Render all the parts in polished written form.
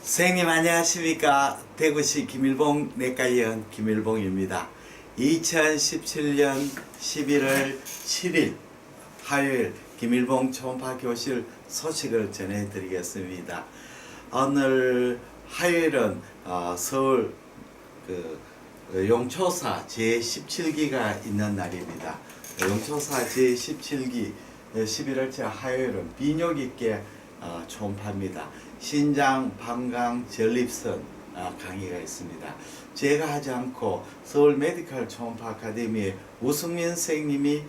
선생님 안녕하십니까. 대구시 김일봉 내과의원 김일봉입니다. 2017년 11월 7일 화요일 김일봉 초음파 교실 소식을 전해드리겠습니다. 오늘 화요일은 서울 용초사 제17기가 있는 날입니다. 용초사 제17기 11월째 화요일은 비뇨 있게 초음파입니다. 신장, 방광, 전립선 강의가 있습니다. 제가 하지 않고 서울 메디컬 초음파 아카데미의 우승민 선생님이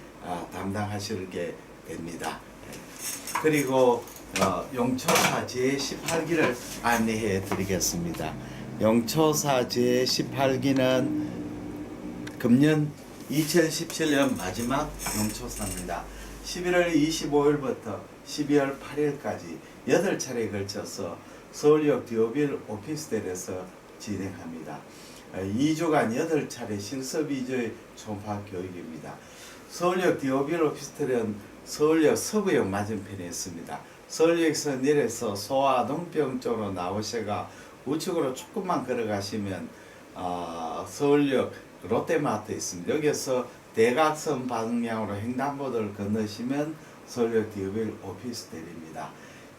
담당하시게 됩니다. 그리고 용초사 제18기를 안내해 드리겠습니다. 용초사 제18기는 금년 2017년 마지막 용초사입니다. 11월 25일부터 12월 8일까지 8차례에 걸쳐서 서울역 디오빌 오피스텔에서 진행합니다. 2주간 8차례 실습 위주의 초음파 교육입니다. 서울역 디오빌 오피스텔은 서울역 서구역 맞은편에 있습니다. 서울역에서 내려서 소아농병 쪽으로 나오셔가 우측으로 조금만 걸어가시면 서울역 롯데마트 있습니다. 여기서 대각선 방향으로 횡단보도를 건너시면 서울역 디오빌 오피스텔입니다.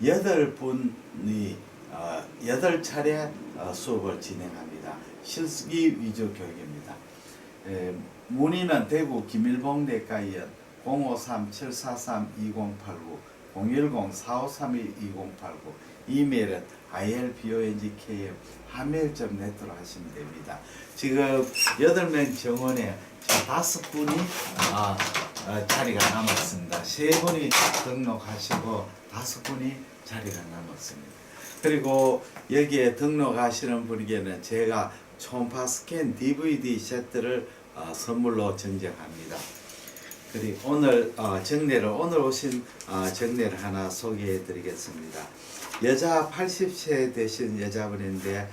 8분이 8차례 수업을 진행합니다. 실기 위주 교육입니다. 문의는 대구 김일봉 내과의원 053-743-2089 010-4531-2089 이메일은 ilbongkm@hmail.net으로 하시면 됩니다. 지금 8명 정원에 5분이 자리가 남았습니다. 3분이 등록하시고 5분이 자리가 남았습니다. 그리고 여기에 등록하시는 분에게는 제가 초음파 스캔 DVD 세트를 선물로 증정합니다. 그리고 오늘 오늘 오신 정례를 하나 소개해 드리겠습니다. 여자 80세 되신 여자분인데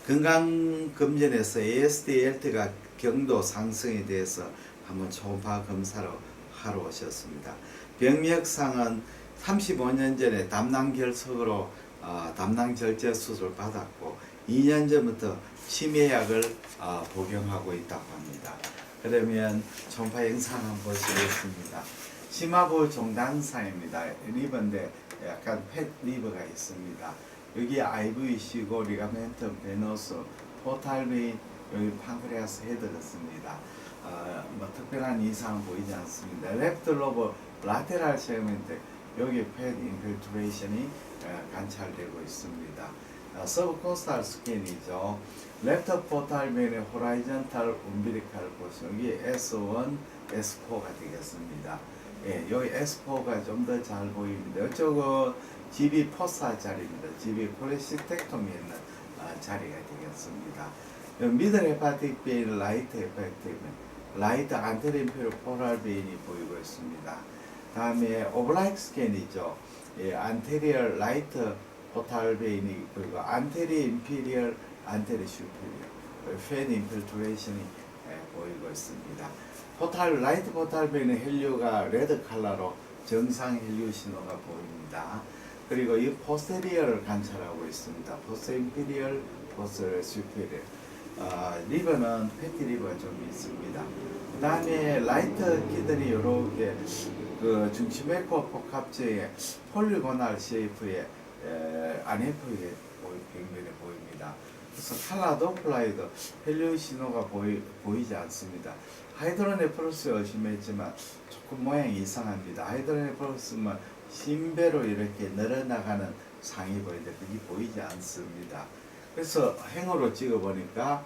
건강검진에서 ASD-LT가 경도 상승에 대해서 한번 초음파 검사로 하러 오셨습니다. 병력상은 35년 전에 담낭결석으로 담낭절제 수술 받았고 2년 전부터 치매약을 복용하고 있다고 합니다. 그러면 초음파 영상 한번 보시겠습니다. 심화부 종단상입니다. 리버인데 약간 펫 리버가 있습니다. 여기 IVC고 리가멘텀 베너스 포탈베인 여기 판크레아스 헤드가 있습니다. 뭐 특별한 이상은 보이지 않습니다. 랩트 로버 라테랄 세그멘트 여기 펫 인필트레이션이 관찰되고 있습니다. 서브코스탈 스캔이죠. 랩터 포탈베인의 호라이전탈 umbilical portion 여기 S1, S4가 되겠습니다. 예, 여기 S4가 좀 더 잘 보입니다. 이쪽은 GB 포사 자리입니다. GB 콜레시텍토미 있는 자리가 되겠습니다. 미들 헤파틱 베인, 라이트 헤파틱 베인, 라이트 안테리어 인페리어 포랄 베인이 보이고 있습니다. 다음에 오블라이크 스캔이죠. 예, 안테리어 라이트 포탈 베인이 보이고 안테리어 인피리얼, 안테리어 슈피리얼, 팬 인필트레이션이 보이고 있습니다. 포탈 라이트 포탈 베인의 헬류가 레드 컬러로 정상 헬류 신호가 보입니다. 그리고 이 포스테리어를 관찰하고 있습니다. 포스터 인피리얼, 포스터 슈피리얼. 리버는 패티 리버가 좀 있습니다. 그 다음에 라이트 키들이 이렇게 그 중심에코 복합체의 폴리고날 쉐이프의 안에프에 벽면에 보입니다. 그래서 칼라 도플라이도 헬류 신호가 보이지 않습니다. 하이드로네프로스에 의심했지만 조금 모양이 이상합니다. 하이드로네프로스는 신배로 이렇게 늘어나가는 상이 보이는데 그게 보이지 않습니다. 그래서 행으로 찍어 보니까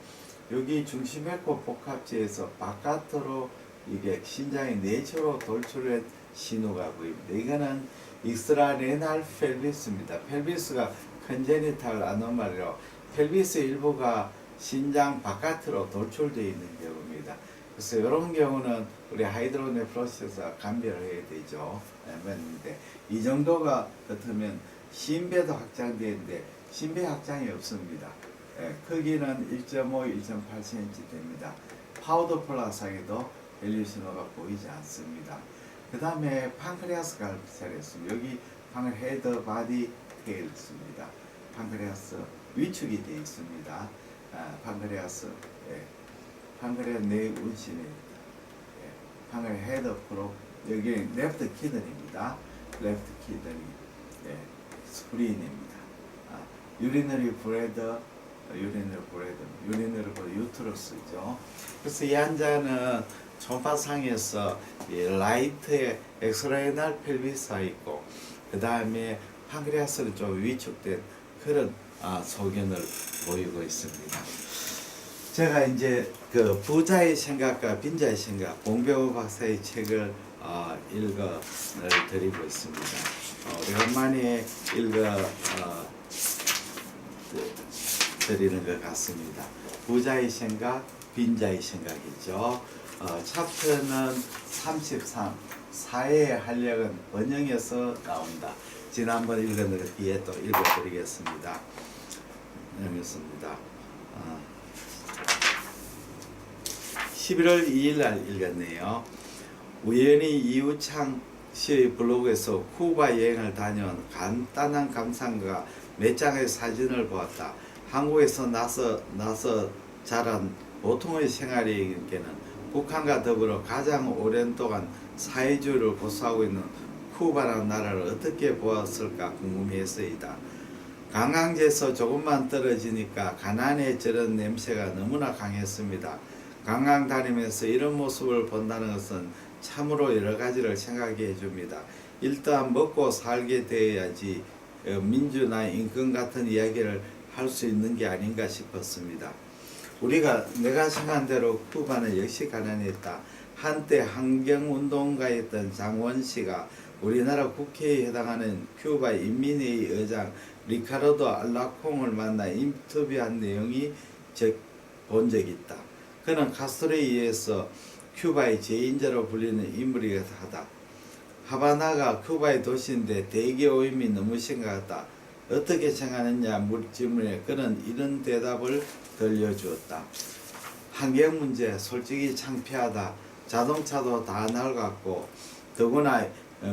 여기 중심에코 복합체에서 바깥으로 이게 신장의 내추로 돌출된 신호가 보입니다. 이거는 익스트라레날 펠비스입니다. 펠비스가 컨제니탈 아노말리로 펠비스 일부가 신장 바깥으로 돌출되어 있는 경우입니다. 그래서 이런 경우는 우리 하이드로네프로시스가 감별을 해야 되죠. 그런데 이 정도가 같으면 심배도 확장되는데 심배 확장이 없습니다. 크기는 1.5, 1.8cm 됩니다. 파우더 플라상에도 밸류 신호가 보이지 않습니다. 그 다음에 판크레아스가 관찰했습니다. 여기 방을 헤드, 바디, 테일 있습니다. 판크레아스 위축이 되어 있습니다. 판크레아스, 판크레아 내운신입니다. 판크레아 헤드 프로, 여기 레프트 키드니입니다. 레프트 키드니, 스프린입니다. 유리너리 브레드, 유리너리 유트러스죠. 그래서 이 환자는 초음파상에서 라이트에 엑스라이널 펠비스가 있고, 그 다음에 판크레아스는 좀 위축된 그런 소견을 보이고 있습니다. 제가 이제 그 부자의 생각과 빈자의 생각, 봉배호 박사의 책을 읽어 드리고 있습니다. 오래간만에 읽어 드리는 것 같습니다. 부자의 생각, 빈자의 생각이죠. 챕터는 33, 사회의 활력은 번영에서 나온다. 지난번 읽은 것 뒤에 또 읽어드리겠습니다. 읽겠습니다. 11월 2일 날 읽었네요. 우연히 이우창 씨의 블로그에서 쿠바 여행을 다녀온 간단한 감상과 몇 장의 사진을 보았다. 한국에서 나서 자란 보통의 생활에게는 북한과 더불어 가장 오랜 동안 사회주의를 고수하고 있는 쿠바라는 나라를 어떻게 보았을까 궁금해서이다. 관광지에서 조금만 떨어지니까 가난의 저런 냄새가 너무나 강했습니다. 관광 다니면서 이런 모습을 본다는 것은 참으로 여러 가지를 생각해 줍니다. 일단 먹고 살게 되어야지 민주나 인권 같은 이야기를 할 수 있는 게 아닌가 싶었습니다. 내가 생각한 대로 쿠바는 역시 가난했다. 한때 환경운동가였던 장원씨가 우리나라 국회에 해당하는 쿠바 인민회의 의장 리카르도 알라콩을 만나 인터뷰한 내용이 본 적이 있다. 그는 카스트로에 의해서 쿠바의 제2인자로 불리는 인물이기도 하다. 하바나가 쿠바의 도시인데 대기 오염이 너무 심각하다. 어떻게 생각하느냐 질문에 그는 이런 대답을 들려주었다. 환경 문제 솔직히 창피하다. 자동차도 다 낡았고 더구나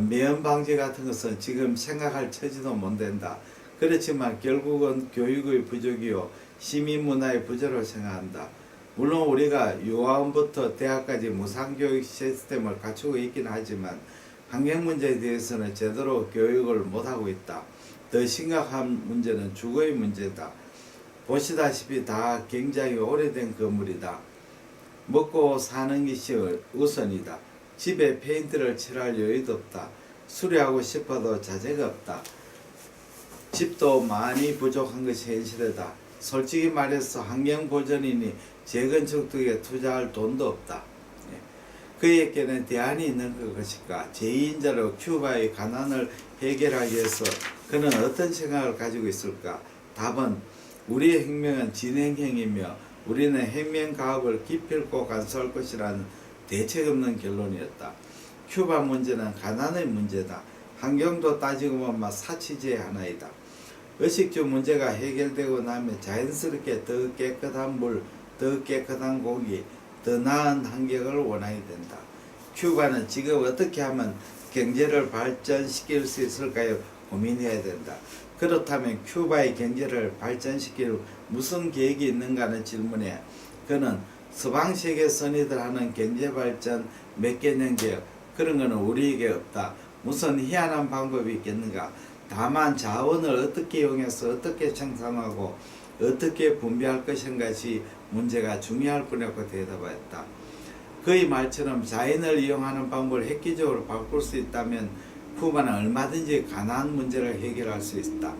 매연 방지 같은 것은 지금 생각할 처지도 못 된다. 그렇지만 결국은 교육의 부족이요 시민 문화의 부재로 생각한다. 물론 우리가 유아원부터 대학까지 무상교육 시스템을 갖추고 있긴 하지만 환경 문제에 대해서는 제대로 교육을 못하고 있다. 더 심각한 문제는 주거의 문제다. 보시다시피 다 굉장히 오래된 건물이다. 먹고 사는 것이 우선이다. 집에 페인트를 칠할 여유도 없다. 수리하고 싶어도 자재가 없다. 집도 많이 부족한 것이 현실이다. 솔직히 말해서 환경보전이니 재건축 등에 투자할 돈도 없다. 그에게는 대안이 있는 것일까? 제2인자로 큐바의 가난을 해결하기 위해서 그는 어떤 생각을 가지고 있을까? 답은 우리의 혁명은 진행형이며 우리는 혁명가업을 기필코 간수할 것이라는 대책 없는 결론이었다. 큐바 문제는 가난의 문제다. 환경도 따지고 보면 사치제의 하나이다. 의식주 문제가 해결되고 나면 자연스럽게 더 깨끗한 물, 더 깨끗한 고기, 더 나은 환경을 원하게 된다. 큐바는 지금 어떻게 하면 경제를 발전시킬 수 있을까요? 고민해야 된다. 그렇다면 큐바의 경제를 발전시킬 무슨 계획이 있는가는 질문에 그는 서방세계 선의들 하는 경제발전 몇 개년 계획 그런 거는 우리에게 없다. 무슨 희한한 방법이 있겠는가? 다만 자원을 어떻게 이용해서 어떻게 생산하고 어떻게 분배할 것인가시 문제가 중요할 뿐이라고 대답하였다. 그의 말처럼 자연을 이용하는 방법을 획기적으로 바꿀 수 있다면 쿠바는 얼마든지 가난 문제를 해결할 수 있다.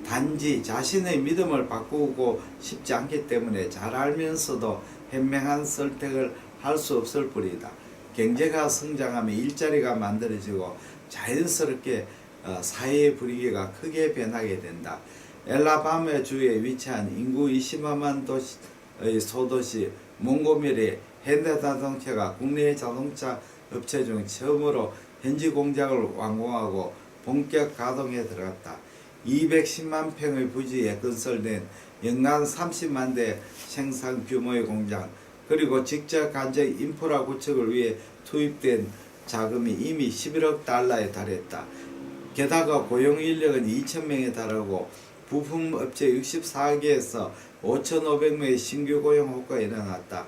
단지 자신의 믿음을 바꾸고 싶지 않기 때문에 잘 알면서도 현명한 선택을 할 수 없을 뿐이다. 경제가 성장하면 일자리가 만들어지고 자연스럽게 사회의 분위기가 크게 변하게 된다. 엘라바마 주에 위치한 인구 20만 도시의 소도시 몽고메리에 현대자동차가 국내 자동차 업체 중 처음으로 현지 공장을 완공하고 본격 가동에 들어갔다. 210만 평의 부지에 건설된 연간 30만 대 생산 규모의 공장 그리고 직접 간접 인프라 구축을 위해 투입된 자금이 이미 11억 달러에 달했다. 게다가 고용 인력은 2,000명에 달하고 부품업체 64개에서 5,500명의 신규 고용 효과가 일어났다.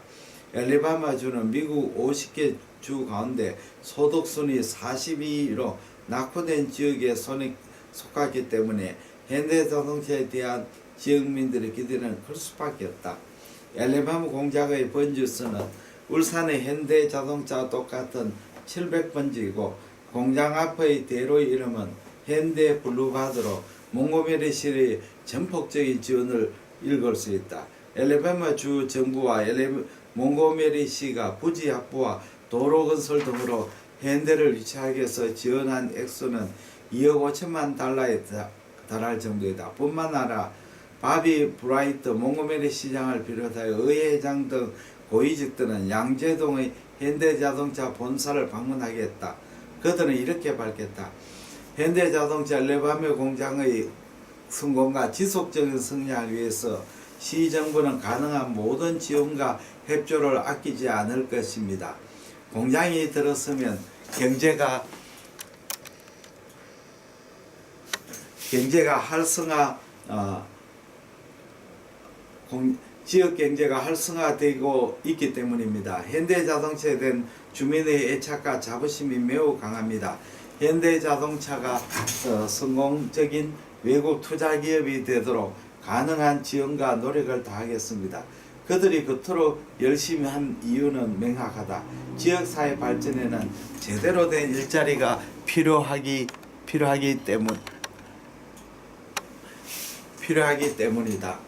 엘리바마주는 미국 50개 주 가운데 소득순위 42위로 낙후된 지역에 속하기 때문에 현대자동차에 대한 지역민들의 기대는 클 수밖에 없다. 엘리바마 공장의 번지수는 울산의 현대자동차와 똑같은 700번지이고 공장 앞의 대로의 이름은 현대 블루바드로 몽고메리시의 전폭적인 지원을 읽을 수 있다. 엘리바마 주 정부와 몽고메리시가 부지 확보와 도로 건설 등으로 현대를 유치하기 위해서 지원한 액수는 2억 5천만 달러에 달할 정도이다. 뿐만 아니라 바비 브라이트 몽고메리 시장을 비롯하여 의회장 등 고위직들은 양재동의 현대자동차 본사를 방문하겠다. 그들은 이렇게 밝혔다. 현대자동차 엘리바마 공장의 성공과 지속적인 성장을 위해서 시정부는 가능한 모든 지원과 협조를 아끼지 않을 것입니다. 공장이 들어서면 지역 경제가 활성화되고 있기 때문입니다. 현대자동차에 대한 주민의 애착과 자부심이 매우 강합니다. 현대자동차가 성공적인 외국 투자 기업이 되도록 가능한 지원과 노력을 다하겠습니다. 그들이 그토록 열심히 한 이유는 명확하다. 지역사회 발전에는 제대로 된 일자리가 필요하기 때문이다.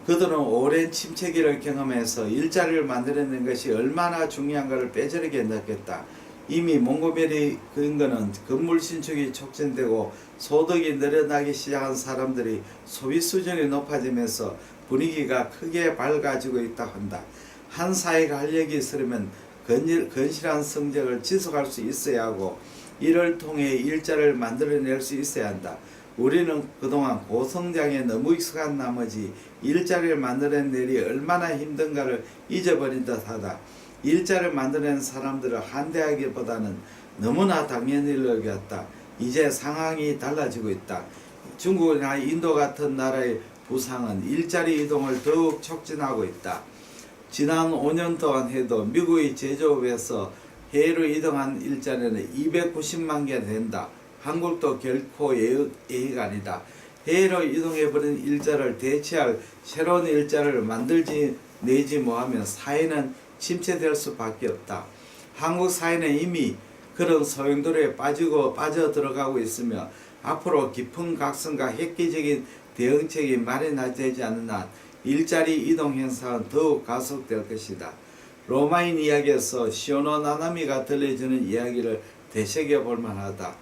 그들은 오랜 침체기를 경험해서 일자리를 만들어낸 것이 얼마나 중요한가를 뼈저리게 느꼈다. 이미 몽고메리 근거는 건물 신축이 촉진되고 소득이 늘어나기 시작한 사람들이 소비 수준이 높아지면서 분위기가 크게 밝아지고 있다고 한다. 한 사회가 활력이 있으려면 건실한 성적을 지속할 수 있어야 하고 이를 통해 일자리를 만들어낼 수 있어야 한다. 우리는 그동안 고성장에 너무 익숙한 나머지 일자리를 만들어낸 일이 얼마나 힘든가를 잊어버린 듯하다. 일자리를 만들어낸 사람들을 한대하기보다는 너무나 당연히 여겼다. 이제 상황이 달라지고 있다. 중국이나 인도 같은 나라의 부상은 일자리 이동을 더욱 촉진하고 있다. 지난 5년 동안 해도 미국의 제조업에서 해외로 이동한 일자리는 290만 개 된다. 한국도 결코 예의가 아니다. 해외로 이동해버린 일자리를 대체할 새로운 일자리를 만들지 내지 뭐하면 사회는 침체될 수밖에 없다. 한국 사회는 이미 그런 소용돌이에 빠져들어가고 있으며 앞으로 깊은 각성과 획기적인 대응책이 마련되지 않는 한 일자리 이동 현상은 더욱 가속될 것이다. 로마인 이야기에서 시오노 나나미가 들려주는 이야기를 되새겨볼 만하다.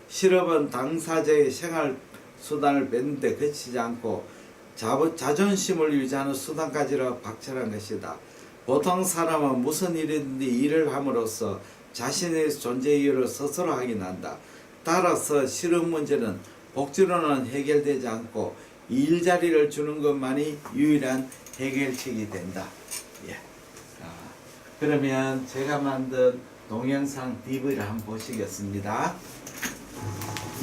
실업은 당사자의 생활 수단을 뺏는데 그치지 않고 자존심을 유지하는 수단까지로 박철한 것이다. 보통 사람은 무슨 일이든지 일을 함으로써 자신의 존재 이유를 스스로 확인한다. 따라서 실업 문제는 복지로는 해결되지 않고 일자리를 주는 것만이 유일한 해결책이 된다. 예. 그러면 제가 만든 동영상 DV를 한번 보시겠습니다.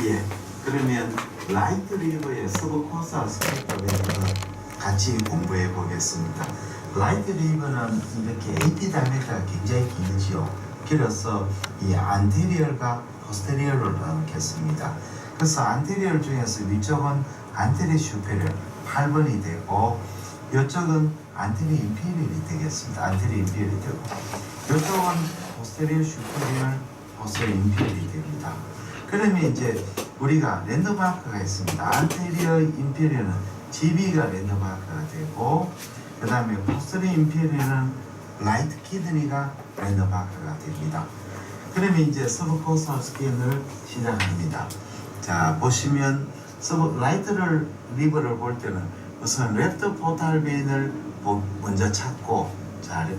예. 그러면 라이트 리버의 서브 코스와 스펙터에 대해서 같이 공부해 보겠습니다. 라이트 리버는 이렇게 AP 다이아메트가 굉장히 길지요. 길어서 이 안테리얼과 포스테리얼로 나누겠습니다. 그래서 안테리얼 중에서 위쪽은 안테리 슈페리얼 8번이 되고 이쪽은 안테리 인피리얼이 되겠습니다. 안테리 인피리얼이 되고 이쪽은 포스테리얼 슈페리얼 포스테리얼 인피리얼이 됩니다. 그러면 이제 우리가 랜드마크가 있습니다. 안테리어 인피리얼은 GB가 랜드마크가 되고 그 다음에 포스테리어 인피리얼은 라이트 키드니가 랜드마크가 됩니다. 그러면 이제 서브코스탈 스캔을 시작합니다. 자, 보시면 라이트를 리버를 볼 때는 우선 레프트 포탈 베인을 먼저 찾고, 자,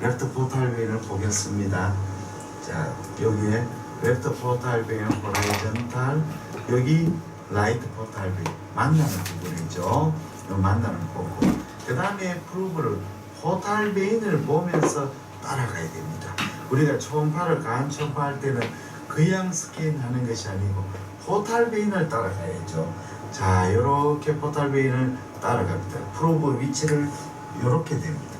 레프트 포탈 베인을 보겠습니다. 자, 여기에 레프트 포탈 베인 호라이전탈, 여기 라이트 포탈 베인 만나는 부분이죠. 만나는 거고, 그 다음에 프루브를 포탈 베인을 보면서 따라가야 됩니다. 우리가 초음파를 가한 초음파 할 때는 그냥 스캔하는 것이 아니고 포탈베인을 따라가야죠. 자, 이렇게 포탈베인을 따라갑니다. 프로브 위치를 이렇게 됩니다.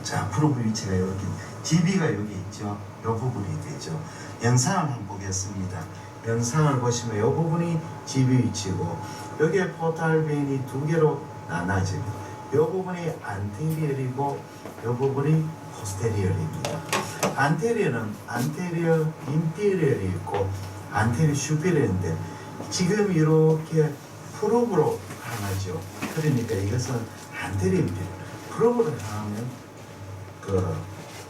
자, 프로브 위치가 이렇게, GB가 여기 있죠. 이 부분이 되죠. 영상을 한번 보겠습니다. 영상을 보시면 이 부분이 GB 위치고, 여기에 포탈베인이 두 개로 나눠집니다. 이 부분이 안테리얼이고, 이 부분이 포스테리얼입니다. 안테리얼은 안테리얼 인피리얼이 있고, 안테리얼 슈페리얼인데, 지금 이렇게 프로브로 향하죠. 그러니까 이것은 안테리얼 인피리얼. 프로브로 향하면 그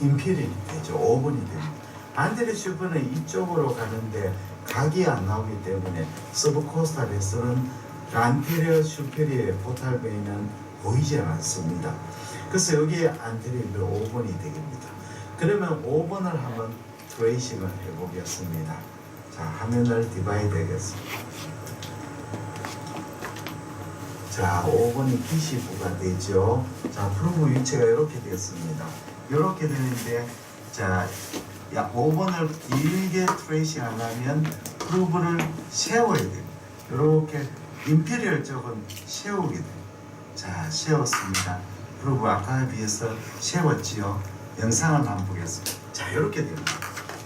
인피리얼이 되죠. 5번이 됩니다. 안테리얼 슈퍼는 이쪽으로 가는데 각이 안 나오기 때문에 서브코스탈에서는 안테리얼 슈페리얼의 포탈베인은 보이지 않습니다. 그래서 여기에 안테리얼 5번이 되겠습니다. 그러면 5번을 한번 트레이싱을 해보겠습니다. 자, 화면을 디바이드 하겠습니다. 자, 5번이 PC부가 되죠. 자, 프로브 위치가 이렇게 되었습니다. 이렇게 되는데, 자, 5번을 길게 트레이싱 하려면 프로브를 세워야 됩니다. 이렇게 임페리얼 쪽은 세우게 됩니다. 자, 세웠습니다. 프로브 아까에 비해서 세웠지요. 영상을 한번 보겠습니다. 자, 이렇게 됩니다.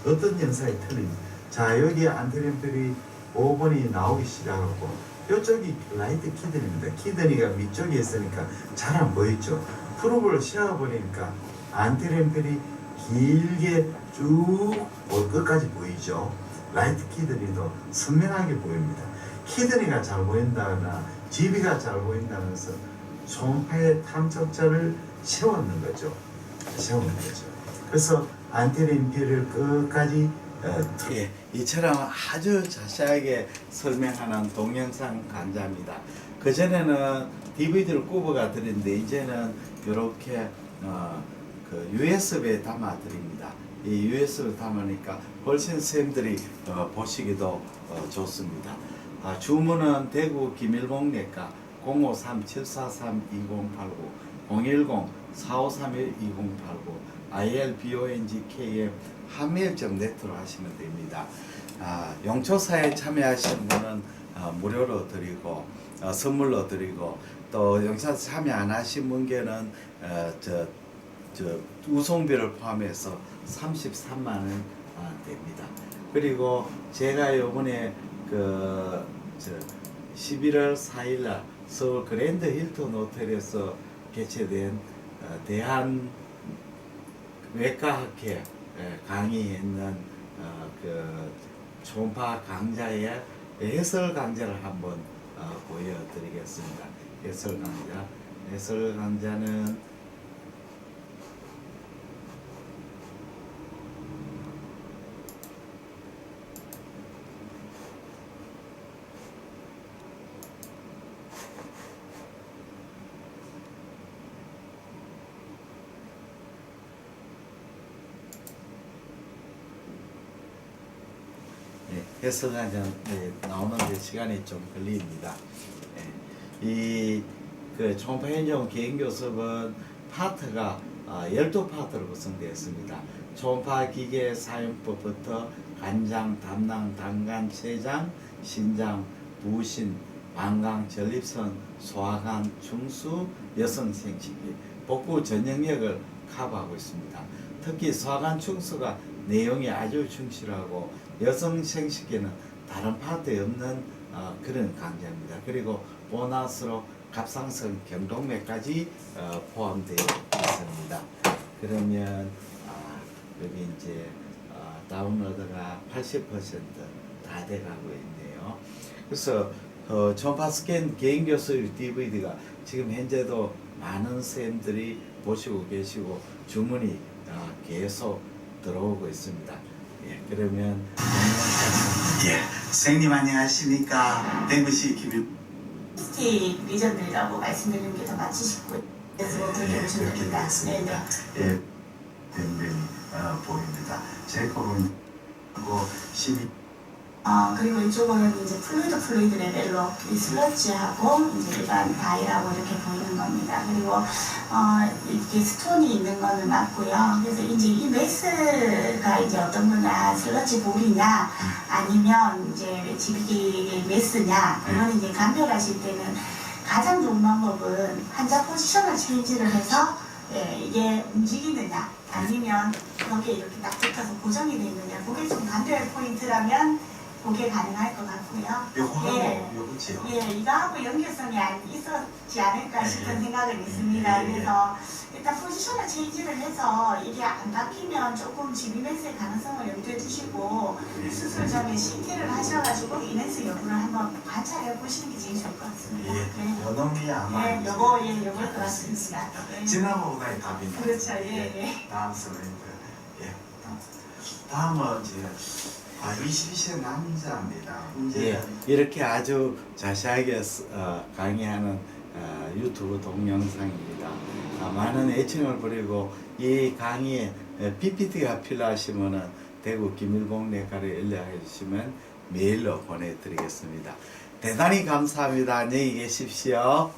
어떤 영상이 틀립니다. 자, 여기 안테리얼이 5번이 나오기 시작하고, 이쪽이 라이트 키드니입니다. 키드니가 위쪽에 있으니까 잘 안 보이죠. 프로브를 세워버리니까 안테리얼이 길게 쭉 끝까지 보이죠. 라이트 키드니도 선명하게 보입니다. 키드니가 잘 보인다거나 GB가 잘 보인다면서 초음파의 탐척자를 세웠는 거죠. 세우는 거죠. 그래서 안테리얼을 끝까지 예, 이처럼 아주 자세하게 설명하는 동영상 강좌입니다. 그전에는 DVD를 꼽아가 드렸는데 이제는 이렇게 그 USB에 담아 드립니다. 이 USB에 담으니까 훨씬 선생님들이 보시기도 좋습니다. 주문은 대구 김일봉내과 053-743-2089 010-4531-2089 ILBONGKM 한미일점네트로 하시면 됩니다. 용초사에 참여하시는 분은 무료로 드리고 선물로 드리고, 또 용초사 참여 안 하신 분께는 우송비를 포함해서 33만 원 됩니다. 그리고 제가 이번에 11월 4일날 서울 그랜드 힐튼 호텔에서 개최된 대한 외과학회 강의했는 그 초음파 강좌의 해설 강좌를 한번 보여드리겠습니다. 해설 강좌는 해석하자 나오는데 시간이 좀 걸립니다. 이 초음파 현장 개인교습은 파트가 12파트로 구성되어 있습니다. 초음파 기계 사용법부터 간장, 담낭, 당간, 췌장, 신장, 부신, 방광, 전립선, 소화관, 중수, 여성 생식기, 복부 전 영역을 커버하고 있습니다. 특히 소화관 중수가 내용이 아주 충실하고 여성 생식기는 다른 파트에 없는 그런 강좌입니다. 그리고 보너스로 갑상선 경동맥까지 포함되어 있습니다. 그러면 여기 이제 다운로드가 80%다 돼가고 있네요. 그래서 초음파 스캔 개인교습 DVD가 지금 현재도 많은 선생님들이 보시고 계시고 주문이 계속 들어오고 있습니다. 예, 그러면 선생님 안녕하십니까? 대구시 김일 스티 리전들이라고 말씀드리는 게 더 맞으시고 그래서 들려주시면 됩니다. 네네. 예, 뱀뱀이 보입니다. 제 거는 12 그리고 이쪽은 이제 플루이드 레벨로 이 슬러지하고 이제 일반 바이라고 이렇게 보이는 겁니다. 그리고 이렇게 스톤이 있는 거는 맞고요. 그래서 이제 이 메스가 이제 어떤 거나 슬러지 볼이냐 아니면 이제 지비계 메스냐 그거는 이제 감별하실 때는 가장 좋은 방법은 환자 포지셔널 체인지를 해서 이게 움직이느냐 아니면 여기에 이렇게 딱 붙어서 고정이 되어 있느냐 그게 좀 감별 포인트라면 그게 가능할 것 같고요. 요거하고 요거지요. 이거하고 연결성이 있었지 않을까 싶은 생각은 있습니다. 그래서 일단 포지셔널 체인지를 해서 이게 안 바뀌면 조금 지비멘스의 가능성을 염두에 두시고 수술 전에 CT를 하셔가지고 이멘스 여부를 한번 관찰해 보시는 게 제일 좋을 것 같습니다. 요놈이 아마 요거일 것 같습니다. 지나고보다의 답이 나요. 그렇죠. 다음 슬라이드. 다음은 이제 22세 남자입니다. 이제 이렇게 아주 자세하게 강의하는 유튜브 동영상입니다. 많은 애청을 부리고 이 강의에 PPT가 필요하시면 대구 김일봉내과로 연락해 주시면 메일로 보내드리겠습니다. 대단히 감사합니다. 안녕히 계십시오.